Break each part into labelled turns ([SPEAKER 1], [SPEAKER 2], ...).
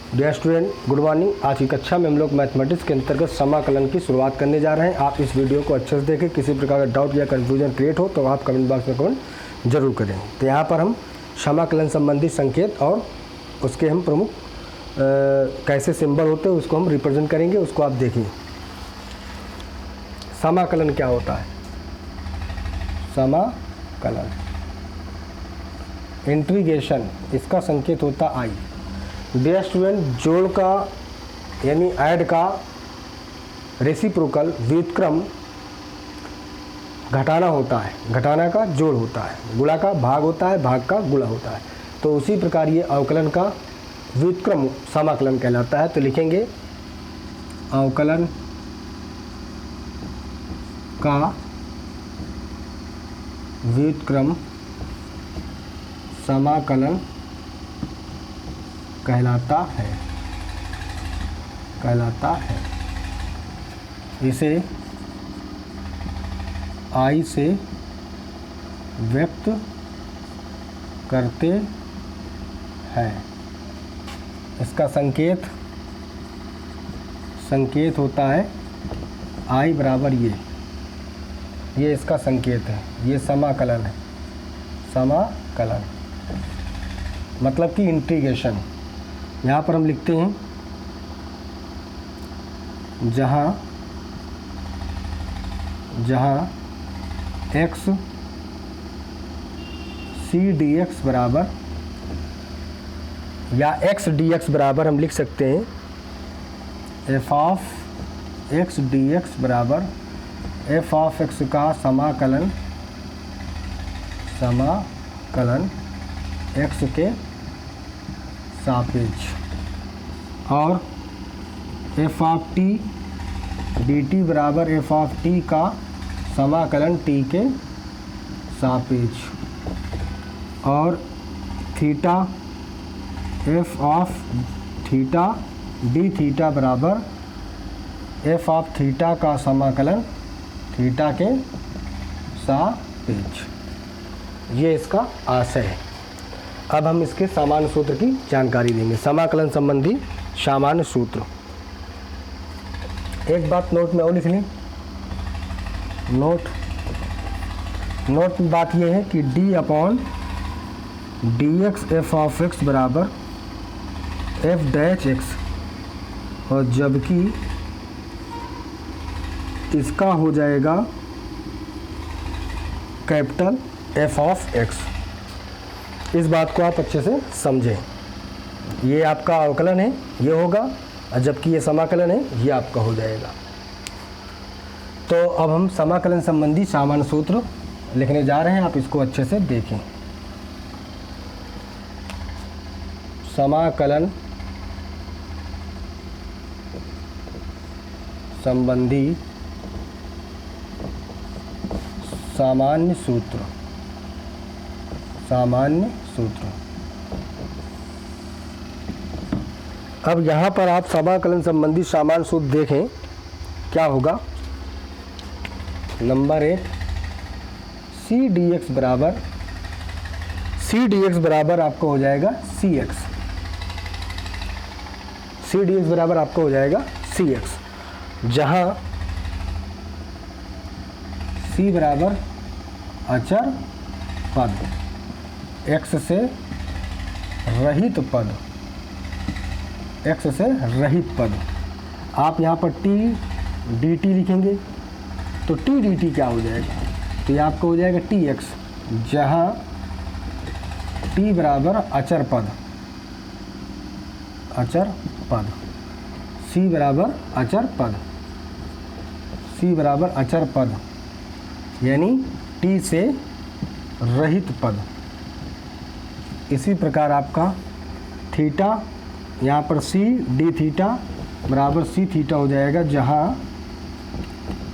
[SPEAKER 1] Dear student, good morning. आज की कक्षा में हम लोग मैथमेटिक्स के अंतर्गत समाकलन की शुरुआत करने जा रहे हैं। आप इस वीडियो को अच्छे से देखें। किसी प्रकार का डाउट या कन्फ्यूजन क्रिएट हो तो आप कमेंट बॉक्स में कमेंट जरूर करें। तो यहाँ पर हम समाकलन संबंधी संकेत और उसके हम प्रमुख कैसे सिंबल होते हैं उसको हम रिप्रेजेंट करेंगे, उसको आप देखिए। समाकलन क्या होता है? समाकलन इंटीग्रेशन, इसका संकेत होता आई। डियर स्टूडेंट, जोड़ का यानी ऐड का रेसिप्रोकल व्युत्क्रम घटाना होता है, घटाना का जोड़ होता है, गुणा का भाग होता है, भाग का गुणा होता है। तो उसी प्रकार ये अवकलन का व्युत्क्रम समाकलन कहलाता है। तो लिखेंगे अवकलन का व्युत्क्रम समाकलन कहलाता है। इसे आई से व्यक्त करते हैं। इसका संकेत होता है आई बराबर ये इसका संकेत है। ये समाकलन है, समाकलन मतलब कि इंटीग्रेशन। यहाँ पर हम लिखते हैं जहाँ x c dx बराबर या x dx बराबर हम लिख सकते हैं f ऑफ x dx बराबर f ऑफ x का समाकलन x के सापेक्ष, और f ऑफ t dt बराबर f ऑफ t का समाकलन t के सापेक्ष, और theta f of theta d theta बराबर f ऑफ थीटा का समाकलन थीटा के सापेक्ष। ये इसका आशय है। अब हम इसके सामान्य सूत्र की जानकारी लेंगे। समाकलन संबंधी सामान्य सूत्र। एक बात नोट में और लिख लें। नोट में बात यह है कि d upon dx f of x बराबर f डैश x, और जबकि इसका हो जाएगा कैपिटल f ऑफ x। इस बात को आप अच्छे से समझें। ये आपका अवकलन है, ये होगा, और जबकि ये समाकलन है, ये आपका हो जाएगा। तो अब हम समाकलन संबंधी सामान्य सूत्र लिखने जा रहे हैं। आप इसको अच्छे से देखें। समाकलन संबंधी सामान्य सूत्र। अब यहाँ पर आप समाकलन संबंधी सामान्य सूत्र देखें, क्या होगा। नंबर 1, c dx बराबर आपको हो जाएगा cx। c dx बराबर आपको हो जाएगा cx, जहाँ c बराबर अचर पद, x से रहित पद। आप यहाँ पर t dt लिखेंगे तो t dt क्या हो जाएगा, तो ये आपको हो जाएगा tx, जहाँ t बराबर अचर पद, c बराबर अचर पद, यानी t से रहित पद। इसी प्रकार आपका थीटा, यहाँ पर c d थीटा बराबर c थीटा हो जाएगा, जहाँ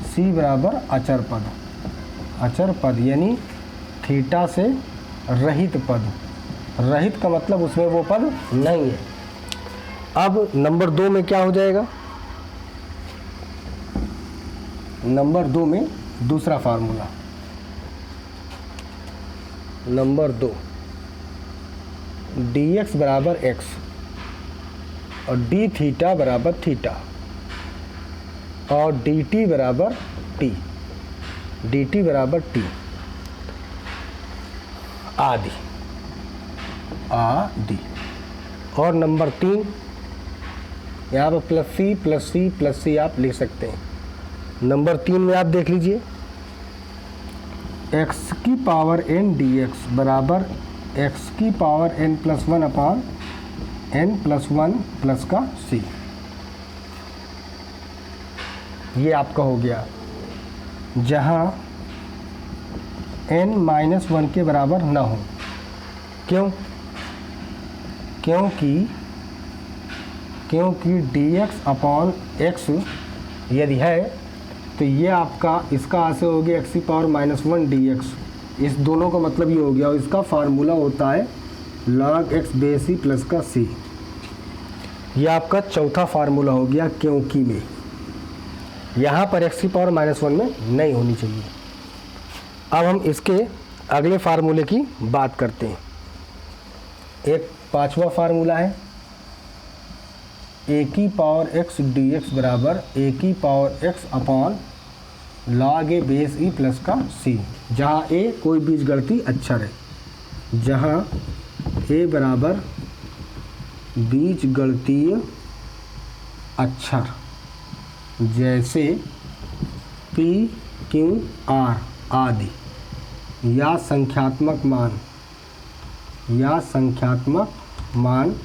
[SPEAKER 1] c बराबर अचर पद, यानी थीटा से रहित पद। रहित का मतलब उसमें वो पद नहीं है। अब नंबर 2 में क्या हो जाएगा। नंबर 2 में दूसरा फार्मूला, नंबर 2 dx बराबर x, और डी थीटा बराबर थीटा और डी टी बराबर टी, डी टी बराबर टी आदि आदि। और नंबर 3 यहाँ पर plus c plus c plus c आप लिख सकते हैं। नंबर 3 में आप देख लीजिए x की पावर n dx बराबर x की पावर n प्लस 1 अपान n प्लस 1 प्लस का c। ये आपका हो गया, जहाँ n माइनस 1 के बराबर ना हो। क्यों? क्योंकि dx अपॉन x यदि है तो ये आपका इसका आंसर हो गया x की पावर माइनस 1 dx। इस दोनों का मतलब ये हो गया, और इसका फार्मूला होता है log x base c plus का c। ये आपका चौथा फार्मूला हो गया क्योंकि में। यहाँ पर x की पावर माइनस 1 में नहीं होनी चाहिए। अब हम इसके अगले फार्मूले की बात करते हैं। एक 5वां फार्मूला है a की पावर x dx बराबर a की power x upon log a base e plus का c, जहाँ a कोई बीजगणितीय अक्षर है, जहाँ a बराबर बीजगणितीय अक्षर जैसे p q r आदि, या संख्यात्मक मान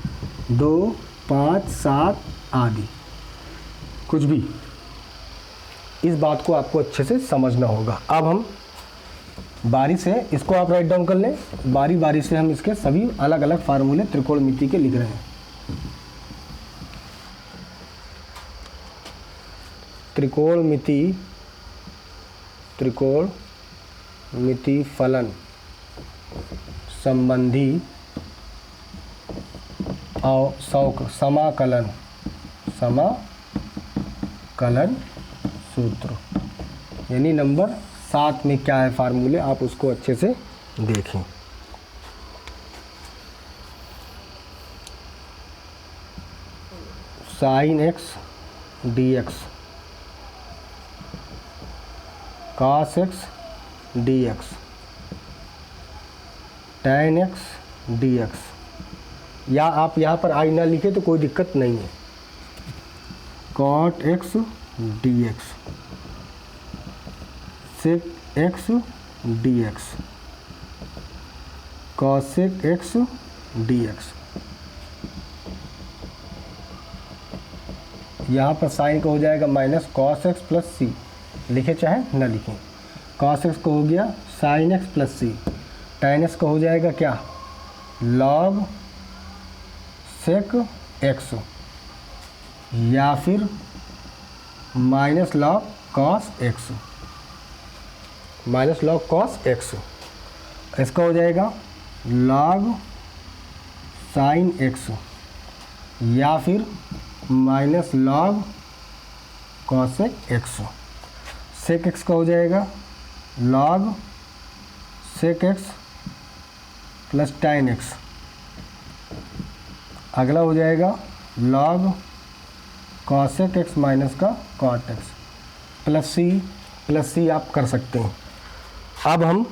[SPEAKER 1] 2 5 7 आदि, कुछ भी। इस बात को आपको अच्छे से समझना होगा। अब हम बारी से इसको आप राइट डाउन कर लें, बारी बारी से हम इसके सभी अलग अलग फार्मूले त्रिकोणमिति के लिख रहे हैं। त्रिकोणमिति फलन संबंधी और समाकलन सूत्र, यानी नंबर 7 में क्या है फार्मूले, आप उसको अच्छे से देखें। Sine x dx, cos x dx, tan x dx, या आप यहाँ पर आई ना लिखे तो कोई दिक्कत नहीं है। cot x dx, sec x dx, cosec x dx। यहाँ पर साइन का हो जाएगा माइनस cos x प्लस सी, लिखे चाहे ना लिखें। cos x का हो गया sin x प्लस सी, tan x का हो जाएगा क्या, log sec x, या फिर माइनस log cos x, इसका हो जाएगा log sin x, या फिर minus log cosec x। sec x का हो जाएगा log sec x plus tan x, अगला हो जाएगा log cosec x माइनस का cot x प्लस सी आप कर सकते हैं। अब हम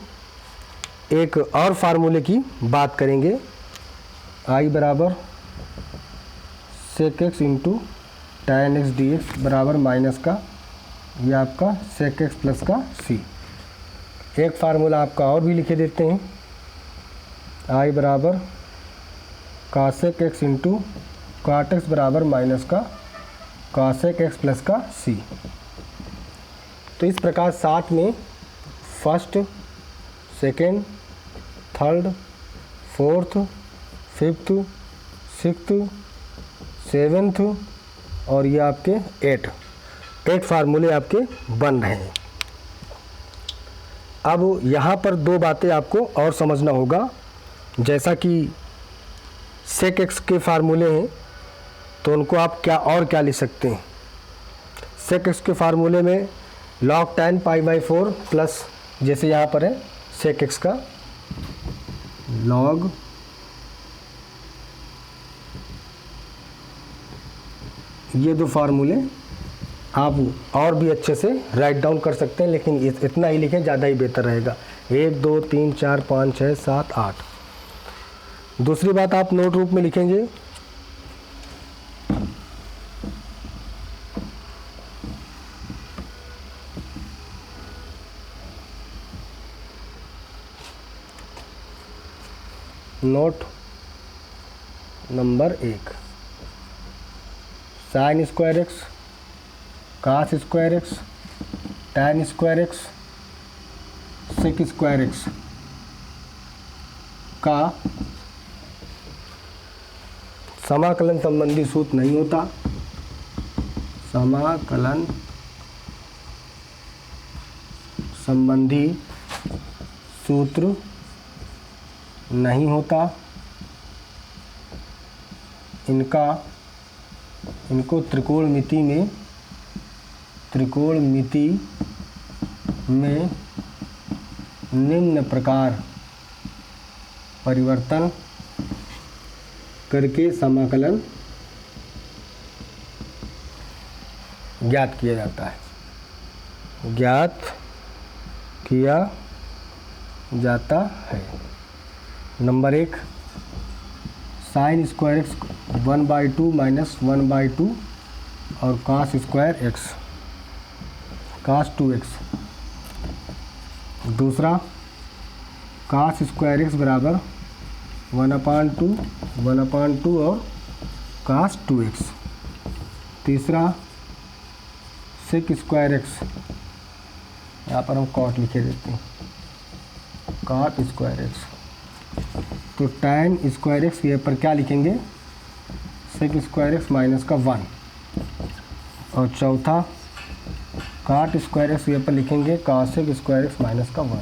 [SPEAKER 1] एक और फार्मूले की बात करेंगे। i बराबर sec x into tan x dx बराबर माइनस का, यह आपका sec x प्लस का c। एक फार्मूला आपका और भी लिखे देते हैं। i बराबर cosec x into cot x बराबर माइनस का cosec x प्लस का c। तो इस प्रकार साथ में first, second, third, fourth, fifth, sixth, seventh और ये आपके 8 फार्मूले आपके बन रहे हैं। अब यहाँ पर 2 बातें आपको और समझना होगा। जैसा कि sec x के फार्मूले हैं तो उनको आप क्या लिख सकते हैं। sec x के फार्मूले में log tan π/4 प्लस, जैसे यहाँ पर है sec x का log ये दो फार्मूले आप और भी अच्छे से राइट डाउन कर सकते हैं, लेकिन इतना ही लिखें, ज़्यादा ही बेहतर रहेगा। 1 2 3 4 5 6 7 8। दूसरी बात आप नोट रूप में लिखेंगे, note number 1, sine square x, cos square x, tan square x, sec square x का समाकलन संबंधी सूत्र नहीं होता। समाकलन संबंधी सूत्र नहीं होता। इनको त्रिकोणमिति में निम्न प्रकार परिवर्तन करके समाकलन ज्ञात किया जाता है। Number 1, sine square x 1/2 minus 1/2 और कास स्क्वायर एक्स कास 2x। दूसरा, कास स्क्वायर एक्स बराबर 1/2 और कास 2x। तीसरा, सेक स्क्वायर एक्स, यहाँ पर हम कॉट लिखे देते हैं, कॉट स्क्वायर एक्स। तो टैन स्क्वायर एक्स ये पर क्या लिखेंगे, सेक स्क्वायर एक्स माइनस का 1। और चौथा, काट स्क्वायर एक्स ये पर लिखेंगे कासेक स्क्वायर एक्स माइनस का 1।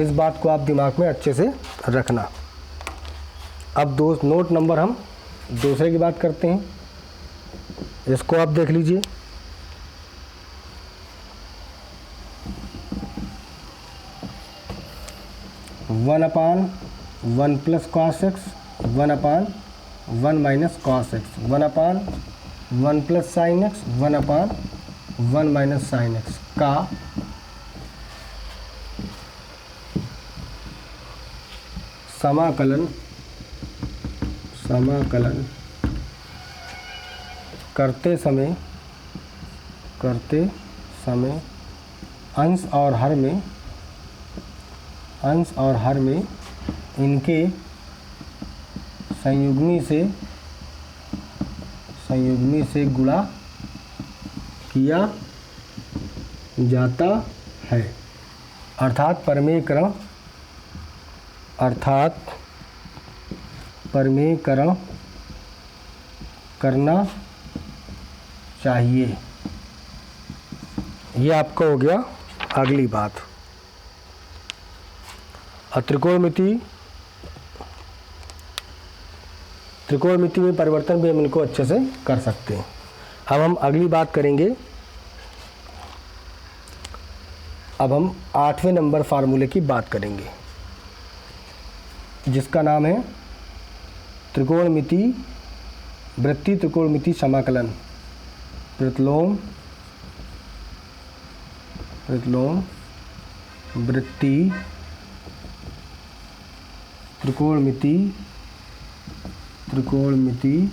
[SPEAKER 1] इस बात को आप दिमाग में अच्छे से रखना। अब नोट नंबर हम दूसरे की बात करते हैं, इसको आप देख लीजिए। One upon 1 plus cos x 1/1 minus cos x 1/1 plus sine x 1/1 minus sine x का समाकलन करते समय अंश और हर में इनके संयुग्मी से गुणा किया जाता है। अर्थात परमेयकरण करना चाहिए। ये आपका हो गया अगली बात। त्रिकोणमिति में परिवर्तन भी हम इनको अच्छे से कर सकते हैं। अब हम अगली बात करेंगे। अब हम 8वें नंबर फार्मूले की बात करेंगे, जिसका नाम है वृत्तीय त्रिकोणमिति समाकलन। प्रतिलोम वृत्तीय त्रिकोणमिति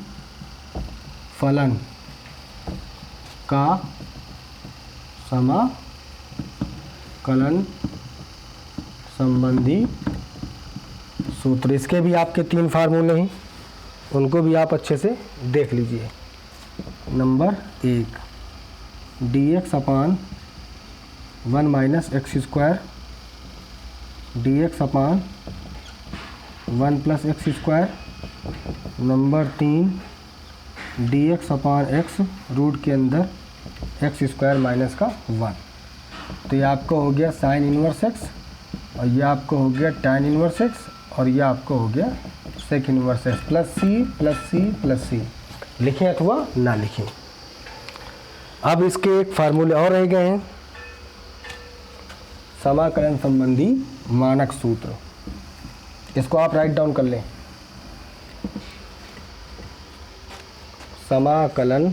[SPEAKER 1] फलन का समाकलन संबंधी सूत्र। इसके भी आपके 3 फार्मूले हैं, उनको भी आप अच्छे से देख लीजिए। नंबर 1, dx अपान 1 माइनस एक्स स्क्वायर dx अपान 1 plus x square. Number 3, dx अपान एक्स रूट के अंदर एक्स स्क्वायर माइनस का 1। तो ये आपका हो गया साइन इनवर्स एक्स, और ये आपका हो गया टैन इनवर्स एक्स, और ये आपका हो गया सेक इनवर्स एक्स प्लस सी। लिखें अथवा ना लिखें। अब इसके एक फार्मूले और रह गए हैं, समाकलन संबंधी मानक सूत्र। इसको आप राइट डाउन कर लें। समाकलन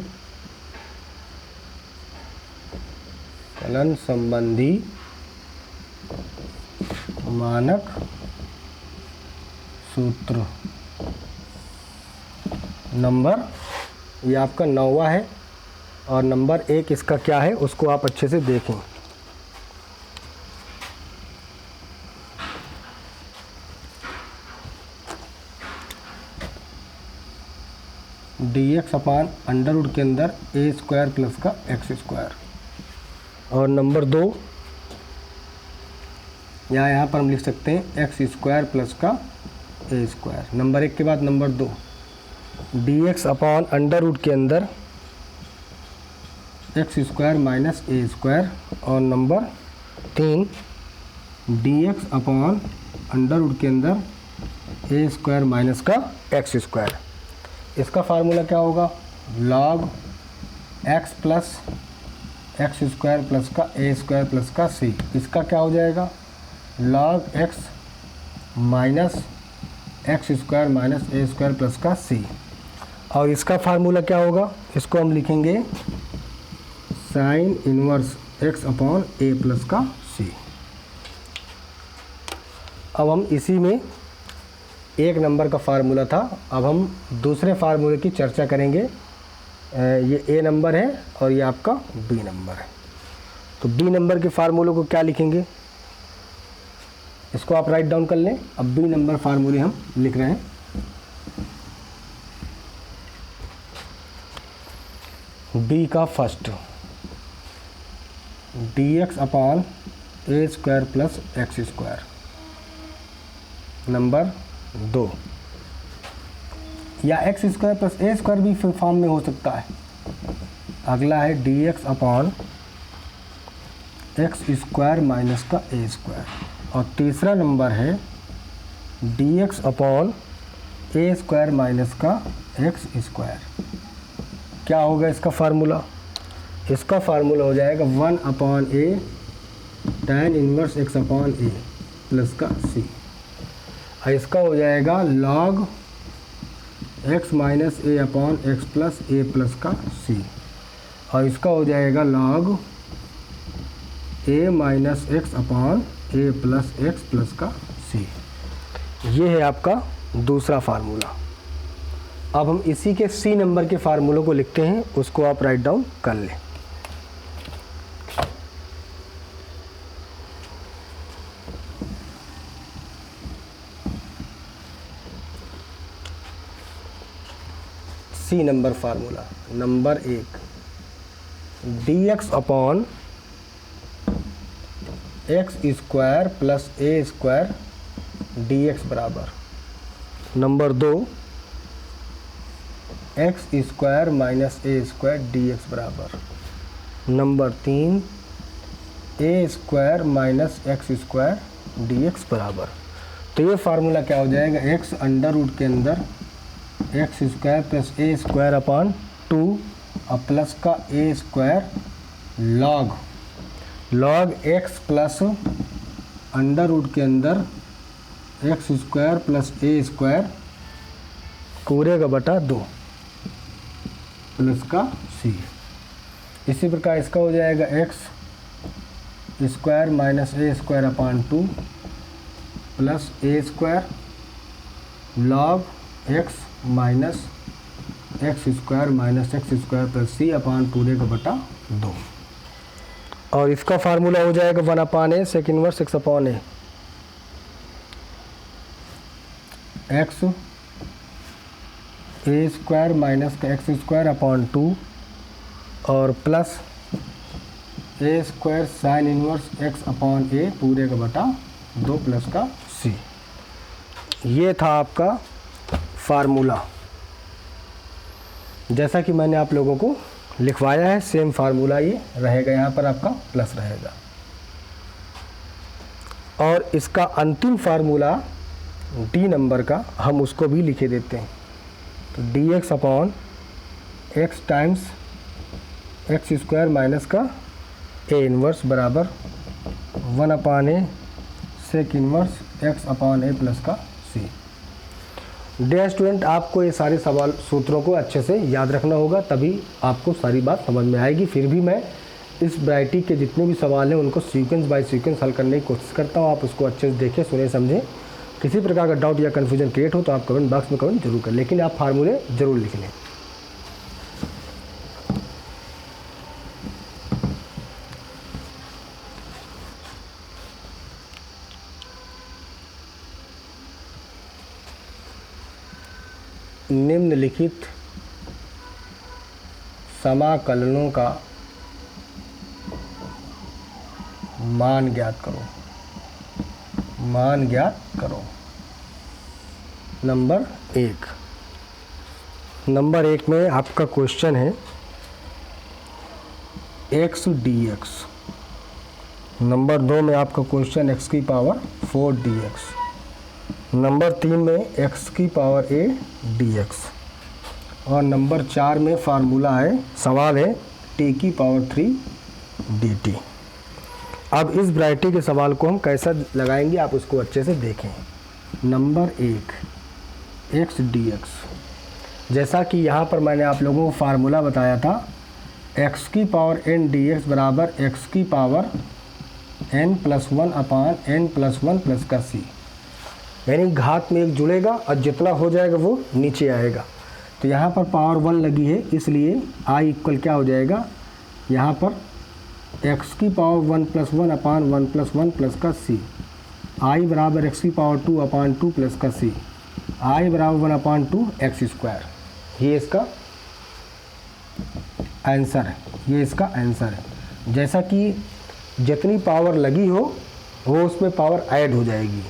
[SPEAKER 1] फलन संबंधी मानक सूत्र। नंबर ये आपका 9वां है और नंबर 1 इसका क्या है उसको आप अच्छे से देखें। dx अपान अंडर रूट के अंदर ए स्क्वायर प्लस का एक्स स्क्वायर। और नंबर 2 यहाँ पर हम लिख सकते हैं एक्स स्क्वायर प्लस का ए स्क्वायर। नंबर 1 के बाद number 2 dx upon under root के अंदर x square minus a square. और number 3 dx upon under root के अंदर ए स्क्वायर माइनस का एक्स स्क्वायर। इसका फार्मूला क्या होगा, log x plus x square plus का ए स्क्वायर प्लस का सी। इसका क्या हो जाएगा, log x minus x square minus a square plus का सी। और इसका फार्मूला क्या होगा, इसको हम लिखेंगे sine inverse x upon a plus का सी। अब हम इसी में 1 नंबर का फार्मूला था, अब हम दूसरे फार्मूले की चर्चा करेंगे। ये ए नंबर है और ये आपका बी नंबर है। तो बी नंबर के फार्मूले को क्या लिखेंगे, इसको आप राइट डाउन कर लें। अब बी नंबर फार्मूले हम लिख रहे हैं। बी का first dx upon a square plus x square. Number 2 या x square plus a square भी फॉर्म में हो सकता है। अगला है dx upon x square minus का ए स्क्वायर। और तीसरा नंबर है dx upon a square minus का एक्स स्क्वायर। क्या होगा इसका फार्मूला, इसका फार्मूला हो जाएगा 1 upon a tan inverse x upon a plus का सी। और इसका हो जाएगा log x माइनस ए अपॉन एक्स प्लस ए प्लस का सी। और इसका हो जाएगा log a minus x upon a plus x plus का सी। ये है आपका दूसरा फार्मूला। अब हम इसी के सी नंबर के फार्मूलों को लिखते हैं, उसको आप राइट डाउन कर लें। See number formula. Number 1 dx upon x square plus a square dx बराबर। Number 2 x square minus a square dx बराबर। Number 3 a square minus x square dx बराबर। तो ये फार्मूला क्या हो जाएगा, एक्स अंडर रूट के अंदर x square plus a square upon 2 और प्लस का a square log x plus under root के अंदर x square plus a square पूरे का बटा 2 प्लस का सी। इसी प्रकार इसका हो जाएगा x square minus a square upon 2 plus a square log x minus x square minus x square plus c upon पूरे का बटा 2। और इसका फार्मूला हो जाएगा 1 upon a sec inverse x upon a. X a square minus का x square upon 2 और plus a square sine inverse x upon a पूरे का बटा 2 प्लस का सी। ये था आपका फार्मूला। जैसा कि मैंने आप लोगों को लिखवाया है सेम फार्मूला ये रहेगा, यहाँ पर आपका प्लस रहेगा। और इसका अंतिम फार्मूला डी नंबर का हम उसको भी लिखे देते हैं। तो dx upon x times x square minus का ए इनवर्स बराबर 1 upon a sec inverse x upon a plus का सी। डियर स्टूडेंट, आपको ये सारे सवाल सूत्रों को अच्छे से याद रखना होगा, तभी आपको सारी बात समझ में आएगी। फिर भी मैं इस वैरायटी के जितने भी सवाल हैं उनको सीक्वेंस बाय सीक्वेंस हल करने की कोशिश करता हूँ। आप उसको अच्छे से देखें, सुने, समझें। किसी प्रकार का डाउट या कन्फ्यूजन क्रिएट हो तो आप कमेंट बॉक्स में कमेंट जरूर करें, लेकिन आप फार्मूले ज़रूर लिख लें। निम्नलिखित समाकलनों का मान ज्ञात करो। मान ज्ञात करो। नंबर 1 में आपका क्वेश्चन है x dx। नंबर 2 में आपका क्वेश्चन x की पावर 4 dx। नंबर 3 में x की पावर a dx। और नंबर 4 में फार्मूला है, सवाल है t की पावर 3 dt। अब इस वैरायटी के सवाल को हम कैसा लगाएंगे आप उसको अच्छे से देखें। नंबर 1 x dx, जैसा कि यहाँ पर मैंने आप लोगों को फार्मूला बताया था, x की पावर n dx बराबर x की पावर n+1 अपान n+1 प्लस का c, यानी घात में एक जुड़ेगा और जितना हो जाएगा वो नीचे आएगा। तो यहाँ पर पावर 1 लगी है, इसलिए i इक्वल क्या हो जाएगा, यहाँ पर x की पावर 1+1 अपान 1+1 प्लस का c, i बराबर x की पावर 2 अपान 2 प्लस का c, i बराबर 1 अपान 2 x स्क्वायर। ये इसका आंसर है, ये इसका आंसर है। जैसा कि जितनी पावर लगी हो वो उसमें पावर ऐड हो जाएगी,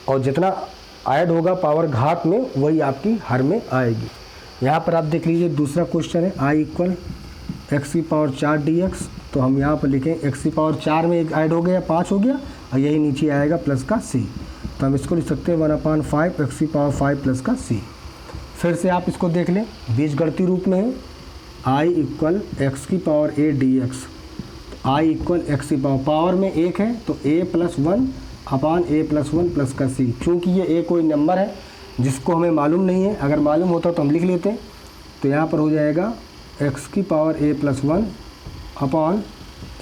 [SPEAKER 1] और जितना ऐड होगा पावर घात में वही आपकी हर में आएगी। यहाँ पर आप देख लीजिए दूसरा क्वेश्चन है i इक्वल x की पावर 4 dx। तो हम यहाँ पर लिखें x की पावर 4 में एक ऐड हो गया 5 हो गया, और यही नीचे आएगा प्लस का c। तो हम इसको लिख सकते हैं 1/5 x की पावर 5 प्लस का c। फिर से आप इसको देख लें, बीजगणितीय रूप में है i इक्वल x की power a dx। i equal x की पावर में 1 है तो a+1 अपान a+1 प्लस का c। चूँकि ये a कोई नंबर है जिसको हमें मालूम नहीं है, अगर मालूम होता तो हम लिख लेते। तो यहाँ पर हो जाएगा x की पावर a+1 अपान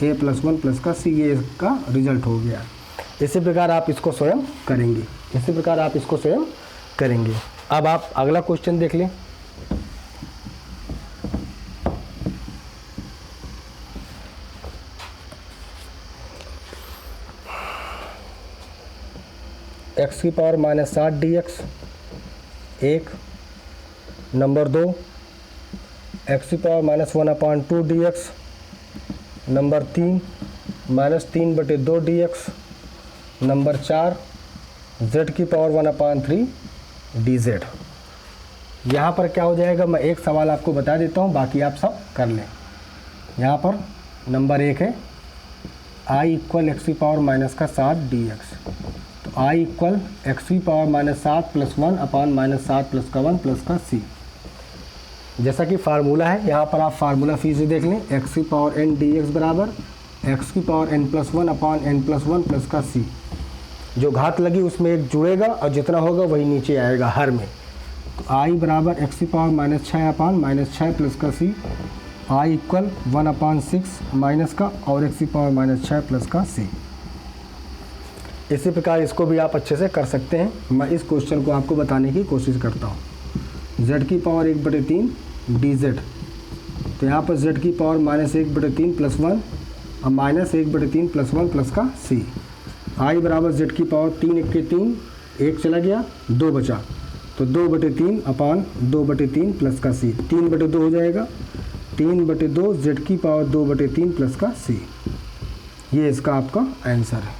[SPEAKER 1] a+1 प्लस का c, ये इसका रिजल्ट हो गया। इसी प्रकार आप इसको स्वयं करेंगे, इसी प्रकार आप इसको स्वयं करेंगे। अब आप अगला क्वेश्चन देख लें। x की पावर -7 dx 1। नंबर 2 x की power -1/2 dx। Number 3 -3/2 dx। Number 4 z की पावर 1/3 dz। यहाँ पर क्या हो जाएगा, मैं एक सवाल आपको बता देता हूँ, बाकी आप सब कर लें। यहाँ पर नंबर 1 है i इक्वल x की पावर -7 dx। तो i इक्वल x की पावर -7 + 1 अपान -7 प्लस का 1 प्लस का c। जैसा कि फार्मूला है, यहाँ पर आप फार्मूला फिर से देख लें, x की पावर n dx बराबर x की पावर n+1 अपान n+1 प्लस का c। जो घात लगी उसमें एक जुड़ेगा और जितना होगा वही नीचे आएगा हर में। तो i बराबर x की पावर -6 अपान -6 प्लस का c, i इक्वल 1/6 माइनस का और x की पावर -6 प्लस का c। इसी प्रकार इसको भी आप अच्छे से कर सकते हैं। मैं इस क्वेश्चन को आपको बताने की कोशिश करता हूँ। z की पावर 1/3 dz। तो यहाँ पर z की पावर -1/3 प्लस 1 और -1/3 प्लस 1 प्लस का c। i बराबर z की पावर 3 × 3, 1 चला गया 2 बचा, तो 2/3 अपान 2/3 प्लस का c, 3/2 हो जाएगा, 3/2 z की पावर 2/3 प्लस का c। ये इसका आपका आंसर है।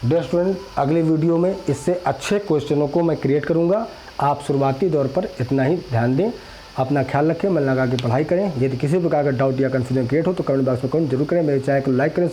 [SPEAKER 1] डियर स्टूडेंट, अगले वीडियो में इससे अच्छे क्वेश्चनों को मैं क्रिएट करूँगा। आप शुरुआती दौर पर इतना ही ध्यान दें, अपना ख्याल रखें, मन लगा के पढ़ाई करें। यदि किसी प्रकार का डाउट या कन्फ्यूजन क्रिएट हो तो कमेंट बॉक्स में कमेंट जरूर करें। मेरे चैनल को लाइक करें।